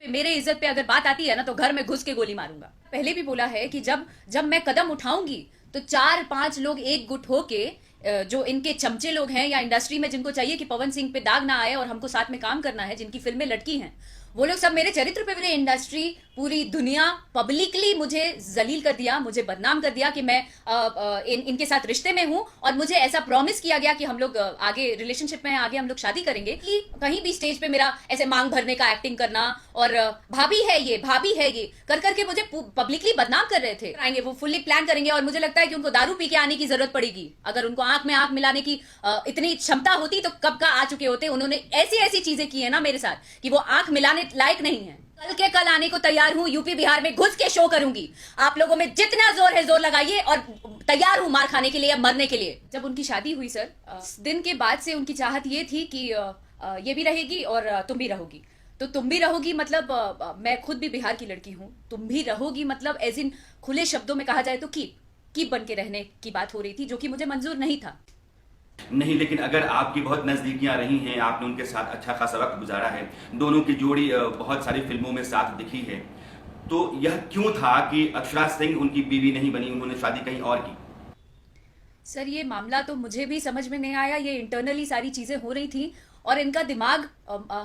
मेरे इज्जत पे अगर बात आती है ना तो घर में घुस के गोली मारूंगा। पहले भी बोला है कि जब जब मैं कदम उठाऊंगी तो 4-5 लोग एक गुट होके जो इनके चमचे लोग हैं या इंडस्ट्री में जिनको चाहिए कि पवन सिंह पे दाग ना आए और हमको साथ में काम करना है, जिनकी फिल्में लटकी हैं, वो लोग सब मेरे चरित्र पे, मेरे इंडस्ट्री, पूरी दुनिया पब्लिकली मुझे जलील कर दिया, मुझे बदनाम कर दिया कि मैं इनके साथ रिश्ते में हूं और मुझे ऐसा प्रॉमिस किया गया कि हम लोग आगे रिलेशनशिप में हैं, आगे हम लोग शादी करेंगे। कि कहीं भी स्टेज पे मेरा ऐसे मांग भरने का एक्टिंग करना और भाभी है ये, भाभी है ये कर करके मुझे पब्लिकली बदनाम कर रहे थे। आएंगे वो फुल्ली प्लान करेंगे और मुझे लगता है कि उनको दारू पी के आने की जरूरत पड़ेगी। अगर उनको आंख में आंख मिलाने की इतनी क्षमता होती तो कब का आ चुके होते। उन्होंने ऐसी ऐसी चीजें की है ना मेरे साथ कि वो आंख मिलाने लायक नहीं है। कल के कल आने को तैयार हूं, यूपी बिहार में घुस के शो करूंगी। आप लोगों में जितना जोर है जोर लगाइए और तैयार हूं मार खाने के लिए या मरने के लिए। जब उनकी शादी हुई सर, दिन के बाद से उनकी चाहत ये थी कि ये भी रहेगी और तुम भी रहोगी। तो तुम भी रहोगी मतलब मैं खुद भी बिहार की लड़की हूं, तुम भी रहोगी मतलब एज इन खुले शब्दों में कहा जाए तो कीप बन के रहने की बात हो रही थी, जो कि मुझे मंजूर नहीं था। नहीं, लेकिन अगर आपकी बहुत नज़दीकियां रही हैं, आपने उनके साथ अच्छा खासा वक्त गुजारा है, दोनों की जोड़ी बहुत सारी फिल्मों में साथ दिखी है, तो यह क्यों था कि अक्षरा सिंह उनकी बीवी नहीं बनी, उन्होंने शादी कहीं और की? सर ये मामला तो मुझे भी समझ में नहीं आया। ये इंटरनली सारी चीजें हो रही थी और इनका दिमाग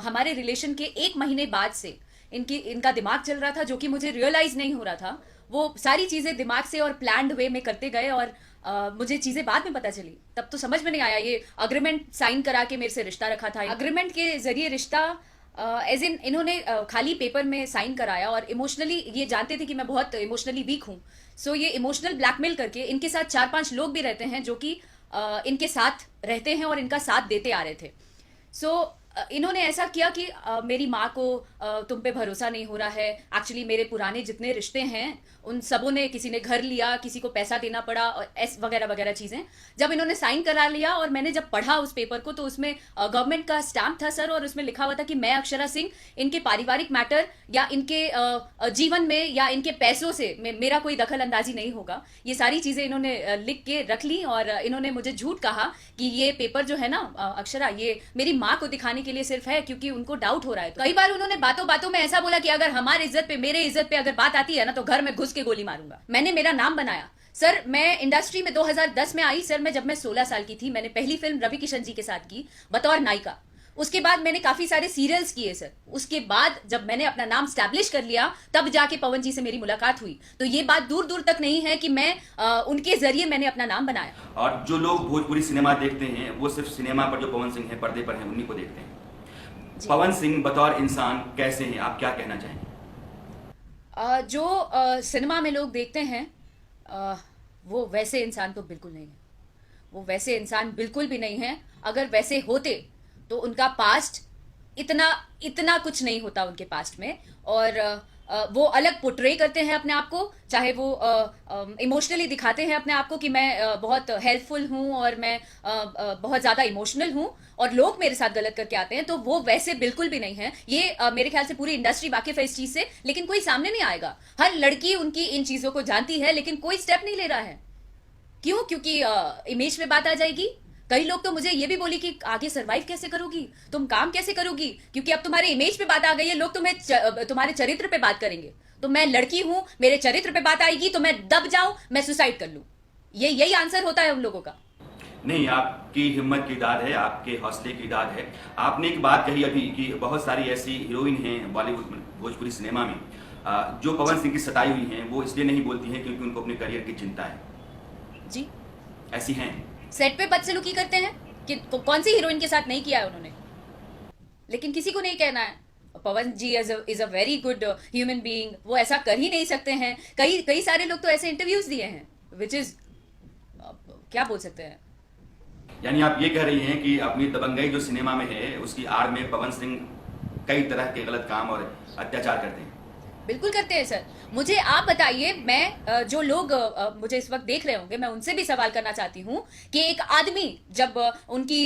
हमारे रिलेशन के 1 महीने बाद से इनका दिमाग चल रहा था, जो कि मुझे रियलाइज नहीं हो रहा था। वो सारी चीजें दिमाग से और प्लान्ड वे में करते गए और मुझे चीजें बाद में पता चली। तब तो समझ में नहीं आया। ये अग्रीमेंट साइन करा के मेरे से रिश्ता रखा था, अग्रीमेंट के जरिए रिश्ता एज इन इन्होंने खाली पेपर में साइन कराया और इमोशनली ये जानते थे कि मैं बहुत इमोशनली वीक हूँ। सो ये इमोशनल ब्लैकमेल करके इनके साथ 4-5 लोग भी रहते हैं जो कि इनके साथ रहते हैं और इनका साथ देते आ रहे थे। सो इन्होंने ऐसा किया कि मेरी माँ को तुम पे भरोसा नहीं हो रहा है। एक्चुअली मेरे पुराने जितने रिश्ते हैं उन सबों ने, किसी ने घर लिया, किसी को पैसा देना पड़ा और ऐस वगैरह वगैरह चीज़ें। जब इन्होंने साइन करा लिया और मैंने जब पढ़ा उस पेपर को तो उसमें गवर्नमेंट का स्टैम्प था सर, और उसमें लिखा हुआ था कि मैं अक्षरा सिंह इनके पारिवारिक मैटर या इनके जीवन में या इनके पैसों से मेरा कोई दखल अंदाजी नहीं होगा। ये सारी चीज़ें इन्होंने लिख के रख ली और इन्होंने मुझे झूठ कहा कि ये पेपर जो है ना अक्षरा, ये मेरी माँ को दिखाने के लिए सिर्फ है क्योंकि उनको डाउट हो रहा है। तो कई बार उन्होंने बातों बातों में ऐसा बोला कि अगर हमारी इज्जत पे, मेरे इज्जत पे अगर बात आती है ना तो घर में घुस के गोली मारूंगा। मैंने मेरा नाम बनाया सर। मैं इंडस्ट्री में 2010 में आई सर। मैं जब मैं 16 साल की थी मैंने पहली फिल्म रवि किशन जी के साथ की बतौर नायिका। उसके बाद मैंने काफी सारे सीरियल्स किए सर। उसके बाद जब मैंने अपना नाम स्टैब्लिश कर लिया तब जाके पवन जी से मेरी मुलाकात हुई। तो ये बात दूर दूर तक नहीं है कि मैं उनके जरिए मैंने अपना नाम बनाया। और जो लोग भोजपुरी सिनेमा देखते हैं वो सिर्फ सिनेमा पर जो पवन सिंह है पर्दे पर है उन्हीं को देखते हैं। पवन सिंह बतौर इंसान कैसे हैं, आप क्या कहना चाहेंगे? जो सिनेमा में लोग देखते हैं वो वैसे इंसान तो बिल्कुल नहीं है। वो वैसे इंसान बिल्कुल भी नहीं है। अगर वैसे होते तो उनका पास्ट इतना कुछ नहीं होता उनके पास्ट में। और वो अलग पोर्ट्रे करते हैं अपने आप को, चाहे वो इमोशनली दिखाते हैं अपने आप को कि मैं बहुत हेल्पफुल हूँ और मैं बहुत ज़्यादा इमोशनल हूँ और लोग मेरे साथ गलत करके आते हैं, तो वो वैसे बिल्कुल भी नहीं है। ये मेरे ख्याल से पूरी इंडस्ट्री वाकिफ है इस चीज़ से, लेकिन कोई सामने नहीं आएगा। हर लड़की उनकी इन चीज़ों को जानती है लेकिन कोई स्टेप नहीं ले रहा है। क्यों? क्योंकि इमेज में बात आ जाएगी। कई लोग तो मुझे ये भी बोली कि आगे सरवाइव कैसे करोगी, तुम काम कैसे करोगी, क्योंकि अब तुम्हारे इमेज पे बात आ गई है, लोग तुम्हारे चरित्र पे बात करेंगे। तो मैं लड़की हूं, मेरे चरित्र पे बात आएगी तो मैं दब जाऊं, मैं सुसाइड कर लूं। यही आंसर होता है उन लोगों का। नहीं, आपकी हिम्मत की दाद है, आपके हौसले की दाद है। आपने एक बात कही अभी कि बहुत सारी ऐसी हीरोइन हैं बॉलीवुड में, भोजपुरी सिनेमा में, जो पवन सिंह की सताई हुई हैं, वो इसलिए नहीं बोलती हैं क्योंकि उनको अपने करियर की चिंता है। जी, ऐसी हैं। सेट पे बदसलूकी करते हैं कि कौन सी हीरोइन के साथ नहीं किया है उन्होंने, लेकिन किसी को नहीं कहना है। Pawan ji is a very good human being, वो ऐसा कर ही नहीं सकते हैं। कई सारे लोग तो ऐसे इंटरव्यूज दिए हैं विच इज क्या बोल सकते हैं। यानी आप ये कह रही हैं कि अपनी दबंगई जो सिनेमा में है उसकी आड़ में पवन सिंह कई तरह के गलत काम और अत्याचार करते हैं। बिल्कुल करते हैं सर। मुझे आप बताइए, मैं जो लोग मुझे इस वक्त देख रहे होंगे, मैं उनसे भी सवाल करना चाहती हूँ कि एक आदमी जब उनकी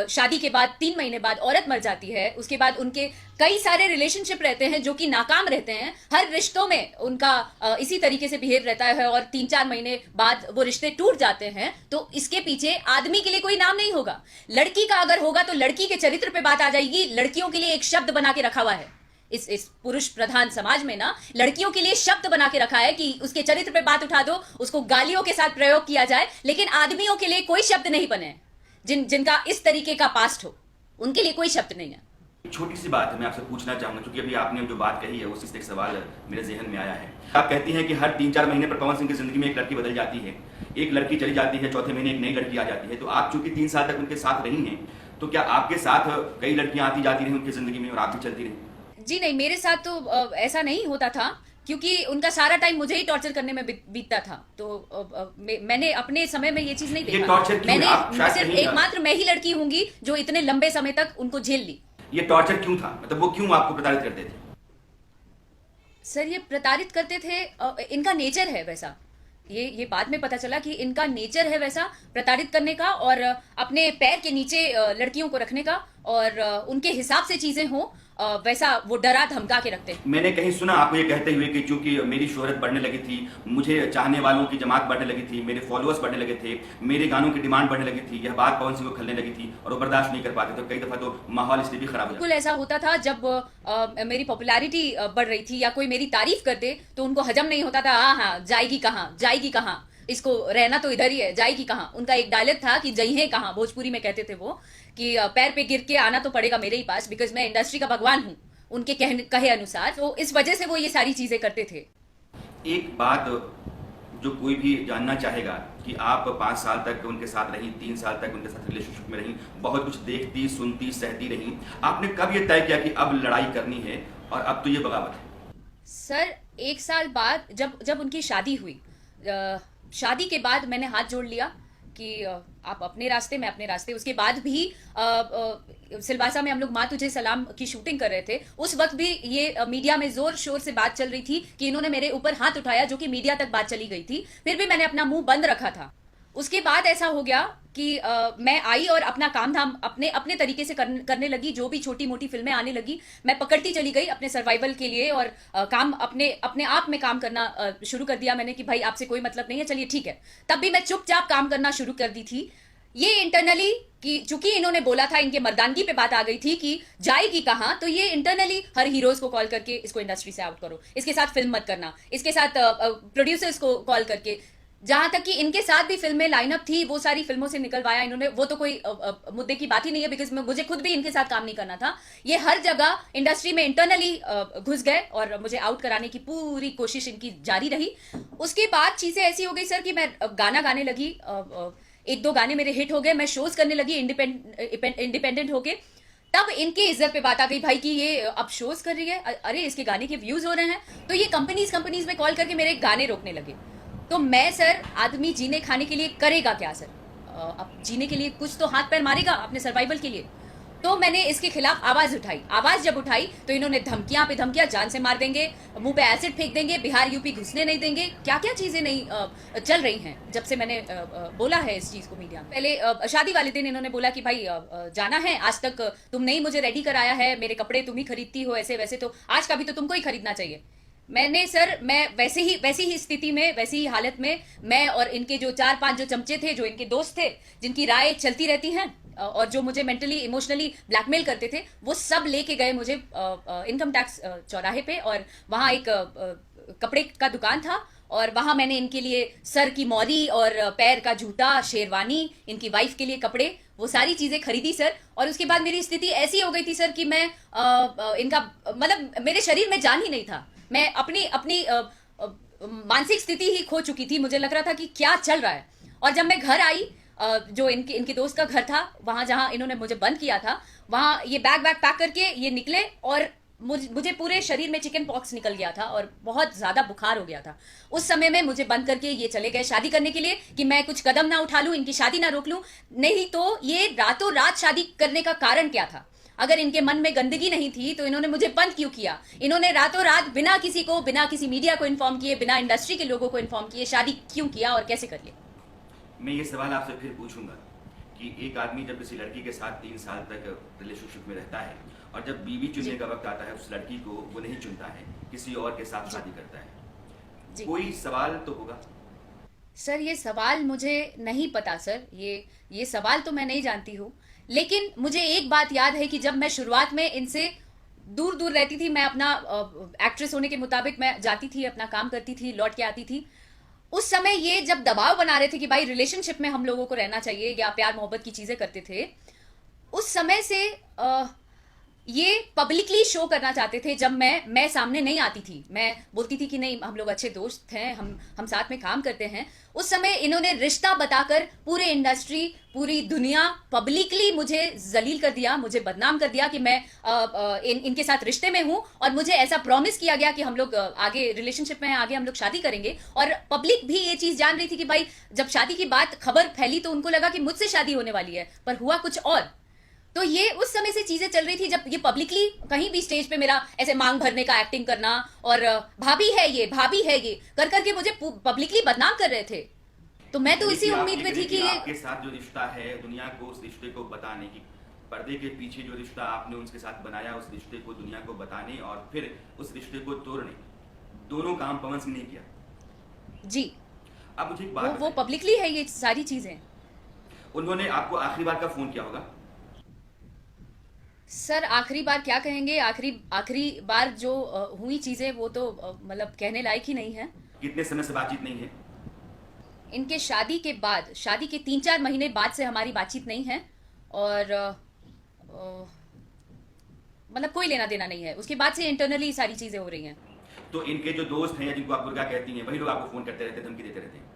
शादी के बाद 3 महीने बाद औरत मर जाती है, उसके बाद उनके कई सारे रिलेशनशिप रहते हैं जो कि नाकाम रहते हैं, हर रिश्तों में उनका इसी तरीके से बिहेव रहता है और 3-4 महीने बाद वो रिश्ते टूट जाते हैं, तो इसके पीछे आदमी के लिए कोई नाम नहीं होगा। लड़की का अगर होगा तो लड़की के चरित्र पे बात आ जाएगी। लड़कियों के लिए एक शब्द बना के रखा हुआ है इस पुरुष प्रधान समाज में ना लड़कियों के लिए शब्द बना के रखा है कि उसके चरित्र पे बात उठा दो, उसको गालियों के साथ प्रयोग किया जाए, लेकिन आदमियों के लिए कोई शब्द नहीं बने हैं। जिनका इस तरीके का पास्ट हो, उनके लिए कोई शब्द नहीं है। एक छोटी सी बात है, मैं आपसे पूछना चाहूंगा, क्योंकि अभी आपने जो बात कही है उसी से एक सवाल मेरे जहन में आया है। आप कहती हैं कि हर 3-4 महीने पर पवन सिंह की जिंदगी में एक लड़की बदल जाती है, एक लड़की चली जाती है, चौथे महीने एक नई लड़की आ जाती है। तो आप चूंकि 3 साल तक उनके साथ रही हैं, तो क्या आपके साथ कई लड़कियां आती जाती रही उनकी जिंदगी में और आप भी चलती रही? जी नहीं, मेरे साथ तो ऐसा नहीं होता था, क्योंकि उनका सारा टाइम मुझे ही टॉर्चर करने में बीतता था। तो मैंने अपने समय में ये चीज नहीं देखा। टॉर्चर क्यों? मैंने आप शायद सिर्फ कहीं एकमात्र मैं ही लड़की होंगी जो इतने लंबे समय तक उनको झेल ली। ये टॉर्चर क्यों था? मतलब वो क्यों आपको प्रताड़ित करते थे? सर ये प्रताड़ित करते थे, इनका नेचर है वैसा। ये बाद में पता चला कि इनका नेचर है वैसा प्रताड़ित करने का, और अपने पैर के नीचे लड़कियों को रखने का, और उनके हिसाब से चीजें हो वैसा वो डरा धमका के रखते हैं। मैंने कहीं सुना आपको ये कहते हुए कि चूंकि मेरी शोहरत बढ़ने लगी थी, मुझे चाहने वालों की जमात बढ़ने लगी थी, मेरे फॉलोअर्स बढ़ने लगे थे, मेरे गानों की डिमांड बढ़ने लगी थी, यह बात पवन सिंह को खलने लगी थी और वो बर्दाश्त नहीं कर पाते। तो कई दफा तो माहौल इसलिए भी खराब हो बिल्कुल ऐसा होता था। जब मेरी पॉपुलैरिटी बढ़ रही थी या कोई मेरी तारीफ कर दे तो उनको हजम नहीं होता था। हाँ, जाएगी कहाँ, जाएगी कहाँ, इसको रहना तो इधर ही है, जाएगी कहाँ। उनका एक डायलॉग था कि जइहे कहाँ, भोजपुरी में कहते थे वो, कि पैर पे गिर के आना तो पड़ेगा मेरे ही पास, बिकॉज मैं इंडस्ट्री का भगवान हूँ, उनके कहे अनुसार। तो इस वजह से वो ये सारी चीजें करते थे। एक बात जो कोई भी जानना चाहेगा कि आप 5 साल तक उनके साथ रही, 3 साल तक उनके साथ रिलेशनशिप में रही, बहुत कुछ देखती, सुनती, सहती रही, आपने कब ये तय किया कि अब लड़ाई करनी है और अब तो ये बगावत है? सर 1 साल बाद जब उनकी शादी हुई, शादी के बाद मैंने हाथ जोड़ लिया कि आप अपने रास्ते, मैं अपने रास्ते। उसके बाद भी सिलवासा में हम लोग माँ तुझे सलाम की शूटिंग कर रहे थे। उस वक्त भी ये मीडिया में जोर शोर से बात चल रही थी कि इन्होंने मेरे ऊपर हाथ उठाया, जो कि मीडिया तक बात चली गई थी। फिर भी मैंने अपना मुंह बंद रखा था। उसके बाद ऐसा हो गया कि मैं आई और अपना काम धाम अपने तरीके से करने लगी। जो भी छोटी मोटी फिल्में आने लगी मैं पकड़ती चली गई अपने सर्वाइवल के लिए, और काम अपने आप में काम करना शुरू कर दिया मैंने कि भाई आपसे कोई मतलब नहीं है, चलिए ठीक है। तब भी मैं चुपचाप काम करना शुरू कर दी थी। ये इंटरनली कि चूंकि इन्होंने बोला था, इनके मर्दानगी पे बात आ गई थी कि जाएगी कहाँ, तो ये इंटरनली हर हीरोज को कॉल करके इसको इंडस्ट्री से आउट करो, इसके साथ फिल्म मत करना, इसके साथ प्रोड्यूसर्स को कॉल करके, जहां तक कि इनके साथ भी फिल्में लाइनअप थी वो सारी फिल्मों से निकलवाया इन्होंने। वो तो कोई मुद्दे की बात ही नहीं है, बिकॉज मुझे खुद भी इनके साथ काम नहीं करना था। ये हर जगह इंडस्ट्री में इंटरनली घुस गए और मुझे आउट कराने की पूरी कोशिश इनकी जारी रही। उसके बाद चीजें ऐसी हो गई सर कि मैं गाना गाने लगी, 1-2 गाने मेरे हिट हो गए, मैं शोज करने लगी इंडिपेंडेंट होके। तब इनके इज्जत पे बात आ गई भाई कि ये अब शोज कर रही है, अरे इसके गाने के व्यूज हो रहे हैं, तो ये कंपनीज में कॉल करके मेरे गाने रोकने लगे। तो मैं सर, आदमी जीने खाने के लिए करेगा क्या सर? अब जीने के लिए कुछ तो हाथ पैर मारेगा अपने सर्वाइवल के लिए। तो मैंने इसके खिलाफ आवाज उठाई। आवाज जब उठाई तो इन्होंने धमकियां पे धमकियां, जान से मार देंगे, मुंह पे एसिड फेंक देंगे, बिहार यूपी घुसने नहीं देंगे, क्या क्या चीजें नहीं चल रही हैं जब से मैंने बोला है इस चीज को मीडिया में। पहले शादी वाले दिन इन्होंने बोला कि भाई जाना है, आज तक तुम नहीं मुझे रेडी कराया है, मेरे कपड़े तुम ही खरीदती हो, ऐसे वैसे, तो आज का भी तो तुमको ही खरीदना चाहिए। मैंने सर, मैं वैसी ही स्थिति में, वैसी ही हालत में, मैं और इनके जो 4-5 जो चमचे थे, जो इनके दोस्त थे, जिनकी राय चलती रहती हैं और जो मुझे मेंटली इमोशनली ब्लैकमेल करते थे, वो सब लेके गए मुझे इनकम टैक्स चौराहे पे, और वहाँ एक कपड़े का दुकान था, और वहां मैंने इनके लिए सर की मौली और पैर का जूता, शेरवानी, इनकी वाइफ के लिए कपड़े, वो सारी चीजें खरीदी सर। और उसके बाद मेरी स्थिति ऐसी हो गई थी सर कि मैं इनका मतलब मेरे शरीर में जान ही नहीं था। मैं अपनी मानसिक स्थिति ही खो चुकी थी। मुझे लग रहा था कि क्या चल रहा है। और जब मैं घर आई, जो इनके दोस्त का घर था, वहां जहां इन्होंने मुझे बंद किया था, वहां ये बैग पैक करके ये निकले, और मुझे पूरे शरीर में चिकन पॉक्स निकल गया था और बहुत ज्यादा बुखार हो गया था। उस समय में मुझे बंद करके ये चले गए शादी करने के लिए कि मैं कुछ कदम ना उठा लूं, इनकी शादी ना रोक लूं। नहीं तो ये रातों रात शादी करने का कारण क्या था? अगर इनके मन में गंदगी नहीं थी तो इन्होंने मुझे बंद क्यों किया? इन्होंने रातों रात बिना किसी मीडिया को इन्फॉर्म किए, बिना इंडस्ट्री के लोगों को इन्फॉर्म किए शादी क्यों किया और कैसे कर लिया? मैं ये सवाल आपसे फिर पूछूंगा कि एक आदमी जब किसी लड़की के साथ 3 साल तक रिलेशनशिप में रहता है और जब बीवी चुनने का वक्त आता है, उस लड़की को वो नहीं चुनता है, किसी और के साथ शादी करता है, कोई सवाल तो होगा? सर ये सवाल मुझे नहीं पता सर, ये सवाल तो मैं नहीं जानती हूँ। लेकिन मुझे एक बात याद है कि जब मैं शुरुआत में इनसे दूर दूर रहती थी। मैं अपना एक्ट्रेस होने के मुताबिक मैं जाती थी, अपना काम करती थी, लौट के आती थी। उस समय ये जब दबाव बना रहे थे कि भाई रिलेशनशिप में हम लोगों को रहना चाहिए या प्यार मोहब्बत की चीजें करते थे, उस समय से ये पब्लिकली शो करना चाहते थे। जब मैं सामने नहीं आती थी, मैं बोलती थी कि नहीं हम लोग अच्छे दोस्त हैं, हम साथ में काम करते हैं, उस समय इन्होंने रिश्ता बताकर पूरे इंडस्ट्री, पूरी दुनिया, पब्लिकली मुझे जलील कर दिया, मुझे बदनाम कर दिया कि मैं इनके साथ रिश्ते में हूं और मुझे ऐसा प्रॉमिस किया गया कि हम लोग आगे रिलेशनशिप में हैं, आगे हम लोग शादी करेंगे। और पब्लिक भी ये चीज जान रही थी कि भाई जब शादी की बात खबर फैली तो उनको लगा कि मुझसे शादी होने वाली है, पर हुआ कुछ और। तो ये उस समय से चीजें चल रही थी जब ये पब्लिकली कहीं भी स्टेज पे मेरा ऐसे मांग भरने का एक्टिंग करना और भाभी है ये, भाभी है ये कर करके मुझे पब्लिकली बदनाम कर रहे थे। तो मैं तो इसी उम्मीद में थी कि ये आपके साथ जो रिश्ता है दुनिया को उस रिश्ते को बताने की, पर्दे के पीछे जो रिश्ता आपने उनके साथ बनाया उस रिश्ते को दुनिया को बताने और फिर उस रिश्ते को तोड़ने, दोनों काम पवन सिंह ने किया। जी, अब मुझे एक बात वो पब्लिकली है ये सारी चीजें। उन्होंने आपको आखिरी बार कब फोन किया होगा? सर आखिरी बार क्या कहेंगे, आखिरी बार जो हुई चीजें वो तो मतलब कहने लायक ही नहीं है। कितने समय से बातचीत नहीं है? इनके शादी के बाद, शादी के 3-4 महीने बाद से हमारी बातचीत नहीं है और मतलब कोई लेना देना नहीं है। उसके बाद से इंटरनली सारी चीजें हो रही हैं। तो इनके जो दोस्त हैं जिनको आप बुर्गा कहती हैं वही लोग आपको फोन करते रहते, धमकी देते रहते हैं?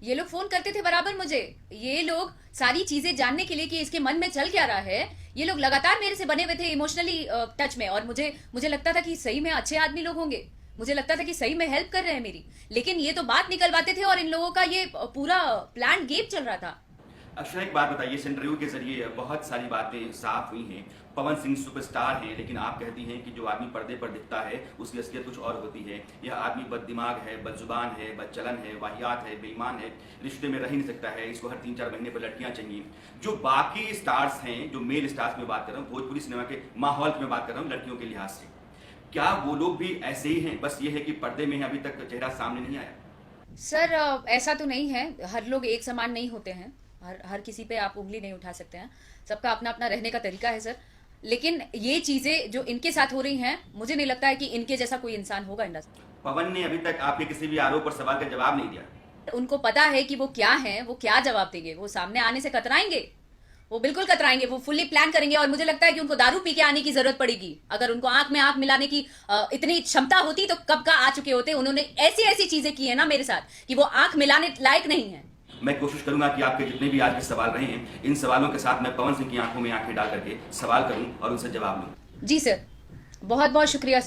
ये लोग फोन करते थे बराबर मुझे। ये लोग सारी चीजें जानने के लिए कि इसके मन में चल क्या रहा है, ये लोग लगातार मेरे से बने हुए थे इमोशनली टच में। और मुझे लगता था कि सही में अच्छे आदमी लोग होंगे, मुझे लगता था कि सही में हेल्प कर रहे हैं मेरी, लेकिन ये तो बात निकलवाते थे और इन लोगों का ये पूरा प्लान गेम चल रहा था। अक्षरा एक बात बताइए, इस इंटरव्यू के जरिए बहुत सारी बातें साफ हुई हैं। पवन सिंह सुपरस्टार हैं, लेकिन आप कहती हैं कि जो आदमी पर्दे पर दिखता है उसकी असलियत कुछ और होती है। यह आदमी बददिमाग है, बदजुबान है, बदचलन है, वाहियात है, बेईमान है, रिश्ते में रह नहीं सकता है, इसको हर 3-4 महीने पर लड़कियां चाहिए। जो बाकी स्टार्स हैं, जो मेल स्टार्स में बात कर रहा हूँ, भोजपुरी सिनेमा के माहौल में बात कर रहा हूँ लड़कियों के लिहाज से, क्या वो लोग भी ऐसे ही हैं? बस ये है कि पर्दे में अभी तक चेहरा सामने नहीं आया। सर ऐसा तो नहीं है, हर लोग एक समान नहीं होते हैं, हर किसी पे आप उंगली नहीं उठा सकते हैं, सबका अपना अपना रहने का तरीका है सर। लेकिन ये चीजें जो इनके साथ हो रही हैं, मुझे नहीं लगता है कि इनके जैसा कोई इंसान होगा इंडस्ट्री। पवन ने अभी तक आपके किसी भी आरोप और सवाल का जवाब नहीं दिया। उनको पता है कि वो क्या है, वो क्या जवाब देंगे, वो सामने आने से कतराएंगे, वो बिल्कुल कतराएंगे, वो फुल्ली प्लान करेंगे। और मुझे लगता है कि उनको दारू पी के आने की जरूरत पड़ेगी। अगर उनको आंख में आंख मिलाने की इतनी क्षमता होती तो कब का आ चुके होते। उन्होंने ऐसी ऐसी चीजें की है ना मेरे साथ कि वो आंख मिलाने लायक नहीं है। मैं कोशिश करूंगा कि आपके जितने भी आज के सवाल रहे हैं, इन सवालों के साथ मैं पवन सिंह की आंखों में आंखें डाल करके सवाल करूं और उनसे जवाब लूं। जी सर, बहुत बहुत शुक्रिया सर।